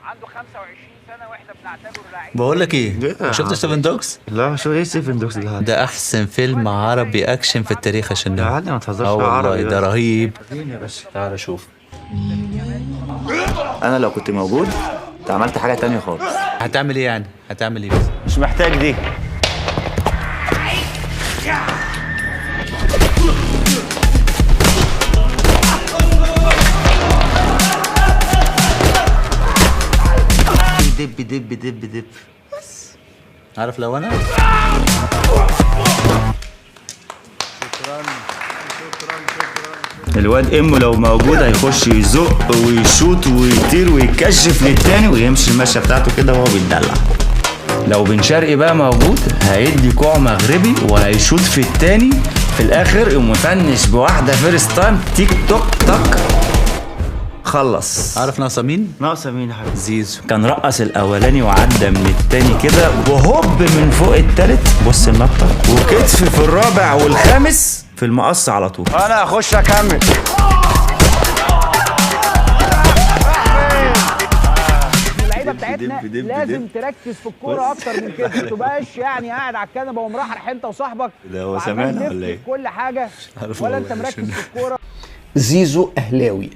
عنده 25 سنه واحنا بنعتبره لعيب. بقول لك ايه، شفت 7 دوجز؟ لا شو ايه 7 دوجز ده احسن فيلم عربي اكشن في التاريخ يا شنو. تعالى ما تهزرش والله عربي ده بس. رهيب. يا باشا تعال شوف. انا لو كنت موجود انت عملت حاجه تانية خالص. هتعمل ايه يعني؟ هتعمل ايه بس؟ مش محتاج دي. دب دب دب دب. عارف لو انا الواد امه لو موجود هيخش يزق ويشوط ويطير ويكشف للتاني ويمشي المشيه بتاعته كده وهو بيتدلع. لو بن شرقي بقى موجود هيدي كوع مغربي وهيشوط في التاني، في الاخر يقوم مفنش بواحده فيرست تايم تيك توك تك. خلص. عارف ناقصه مين؟ ناقصه مين يا حبيبي؟ زيزو. كان رقص الاولاني وعدى من التاني كده وهوب من فوق التالت، بص النطه وكتف في الرابع والخامس في المقص على طول. انا هخش اكمل. اللعيبه بتاعتنا لازم تركز في الكوره اكتر من كده، ما تبقاش يعني قاعد على الكنبه ومرحرح انت وصاحبك ده هو وعمال سامعنا تلف ولا ايه؟ في كل حاجه ولا انت مركز في الكوره. زيزو أهلاوي.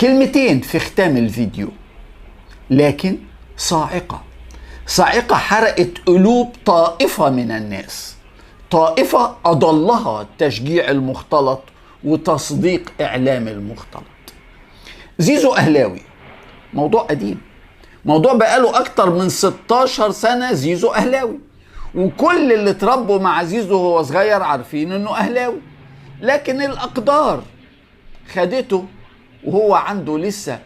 كلمتين في ختام الفيديو لكن صاعقة، صاعقة حرقت قلوب طائفة من الناس، طائفة أضلها التشجيع المختلط وتصديق إعلام المختلط. زيزو أهلاوي موضوع قديم، موضوع بقاله أكتر من 16 سنة. زيزو أهلاوي وكل اللي اتربوا مع زيزو وهو صغير عارفين إنه أهلاوي، لكن الأقدار خدته وهو عنده لسه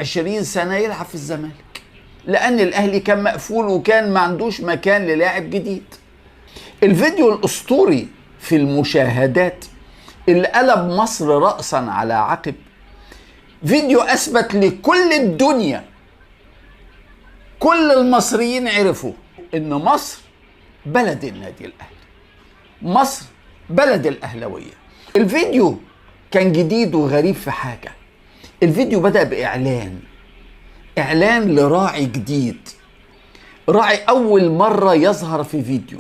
20 سنة يلعب في الزمالك، لأن الأهلي كان مقفول وكان ما عندوش مكان للاعب جديد. الفيديو الأسطوري في المشاهدات اللي قلب مصر رأسا على عقب، فيديو أثبت لكل الدنيا، كل المصريين عرفوا إن مصر بلد النادي الأهلي، مصر بلد الأهلوية. الفيديو كان جديد وغريب في حاجة. الفيديو بدأ إعلان لراعي جديد، راعي أول مرة يظهر في فيديو،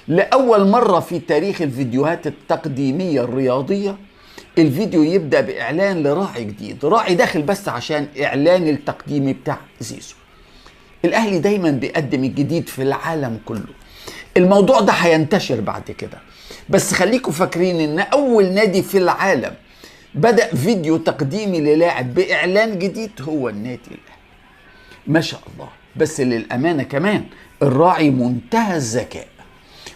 لأول مرة في تاريخ الفيديوهات التقديمية الرياضية الفيديو يبدأ بإعلان لراعي جديد، راعي داخل بس عشان إعلان التقديمي بتاع زيزو. الأهلي دايما بيقدم الجديد في العالم كله، الموضوع ده هينتشر بعد كده، بس خليكم فاكرين إن أول نادي في العالم بدأ فيديو تقديمي للاعب بإعلان جديد هو النادي الأهلي. ما شاء الله. بس للأمانة كمان الراعي منتهى الذكاء،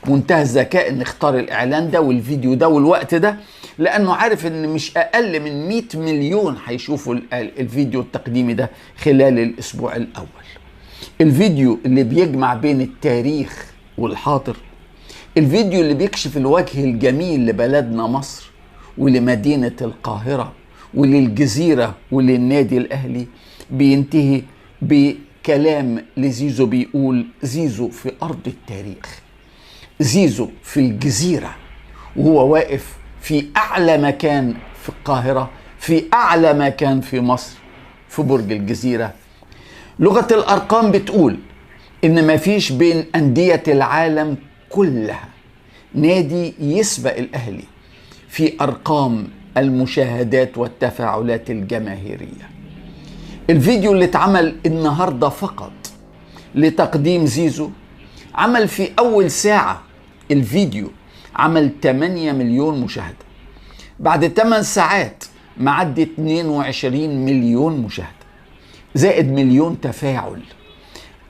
منتهى الذكاء إن اختار الإعلان ده والفيديو ده والوقت ده، لأنه عارف إن مش أقل من 100 مليون هيشوفوا الفيديو التقديمي ده خلال الأسبوع الأول. الفيديو اللي بيجمع بين التاريخ والحاضر، الفيديو اللي بيكشف الوجه الجميل لبلدنا مصر ولمدينة القاهرة وللجزيرة وللنادي الأهلي، بينتهي بكلام لزيزو بيقول: زيزو في أرض التاريخ، زيزو في الجزيرة، وهو واقف في أعلى مكان في القاهرة، في أعلى مكان في مصر، في برج الجزيرة. لغة الأرقام بتقول إن مفيش بين أندية العالم كلها نادي يسبق الأهلي في أرقام المشاهدات والتفاعلات الجماهيرية. الفيديو اللي اتعمل النهاردة فقط لتقديم زيزو عمل في أول ساعة، الفيديو عمل 8 مليون مشاهدة، بعد 8 ساعات معدي 22 مليون مشاهدة، زائد مليون تفاعل.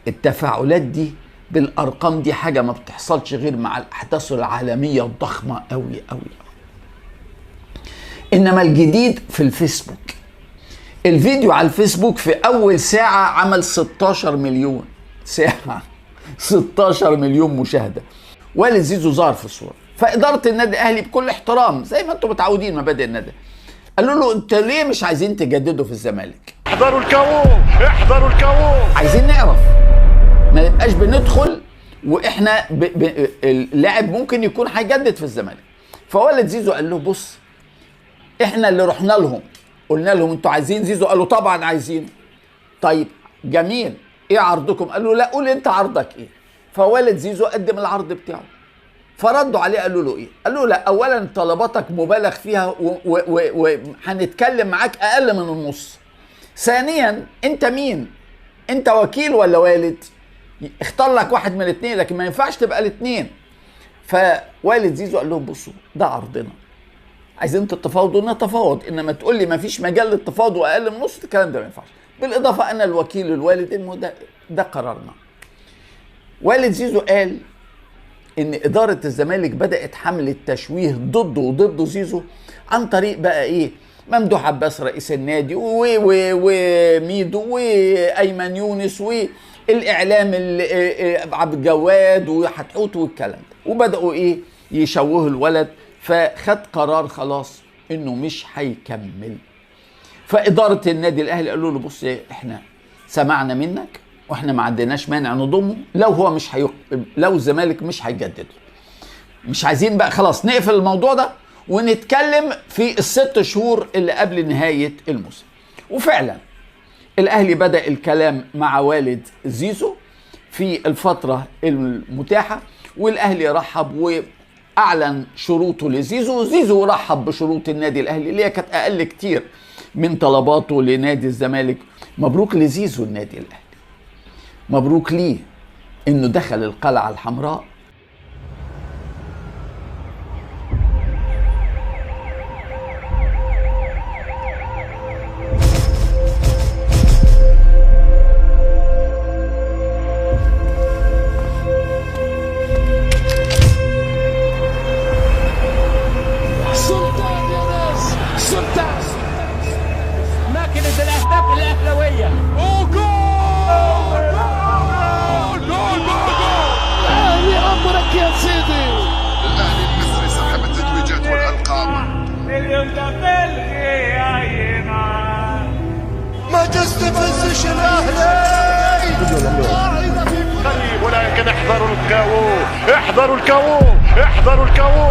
التفاعلات دي بالأرقام دي حاجة ما بتحصلش غير مع الأحداث العالمية الضخمة أوي أوي. إنما الجديد في الفيسبوك، الفيديو على الفيسبوك في أول ساعة عمل 16 مليون ساعة، 16 مليون مشاهدة. والد زيزو ظهر في الصورة، فإدارة النادي الأهلي بكل احترام زي ما انتم متعودين مبادئ النادي قالوا له: انت ليه مش عايزين تجددوا في الزمالك؟ احضروا الكاوو، احضروا الكاوو. عايزين نعرف، ما نبقاش بندخل واحنا اللاعب ممكن يكون هيجدد في الزمالك. فولد زيزو قال له: بص، احنا اللي رحنا لهم قلنا لهم انتوا عايزين زيزو؟ قالوا طبعا عايزين. طيب جميل، ايه عرضكم؟ قال له لا قول انت عرضك ايه. فوالد زيزو قدم العرض بتاعه، فردوا عليه قالوا له ايه؟ قال له لا، اولا طلباتك مبالغ فيها وهنتكلم معاك اقل من النص. ثانيا انت مين؟ انت وكيل ولا والد؟ اختار لك واحد من الاثنين، لكن ما ينفعش تبقى الاثنين. فوالد زيزو قال لهم بصوا ده عرضنا، عايزين تتفاوضوا نتفاوض، انما تقول لي ما فيش مجال للتفاوض واقل من نص، الكلام ده ما ينفعش. بالاضافه انا الوكيل الوالد، انه ده قرارنا. والد زيزو قال ان اداره الزمالك بدات حمله تشويه ضده وضد زيزو عن طريق بقى ايه؟ ممدوح عباس رئيس النادي وميدو وايمن يونس والاعلام عبد الجواد وحتحوت والكلام ده، وبداوا ايه؟ يشوهوا الولد. فخد قرار خلاص انه مش هيكمل. فاداره النادي الاهلي قالوا له بص احنا سمعنا منك واحنا ما عندناش مانع نضمه لو هو مش لو الزمالك مش هيجدد. مش عايزين بقى خلاص نقفل الموضوع ده ونتكلم في ال6 شهور اللي قبل نهايه الموسم. وفعلا الاهلي بدا الكلام مع والد زيزو في الفتره المتاحه، والاهلي رحب واعلن شروطه لزيزو، وزيزو رحب بشروط النادي الاهلي اللي هي كانت اقل كتير من طلباته لنادي الزمالك. مبروك لزيزو النادي الاهلي، مبروك ليه انه دخل القلعه الحمراء. ماكينة الأهداف الأهلاوية. أمرك يا سيدي. الأهلي المصري صاحب التتويجات والألقاب. ما تستفزش الأهلي. قريب ولكن احذروا الكاو، احذروا الكاو، احذروا الكاو.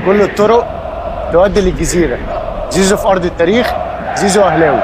كل الطرق تؤدي للجزيرة. زيزو في أرض التاريخ، زيزو أهلاوي.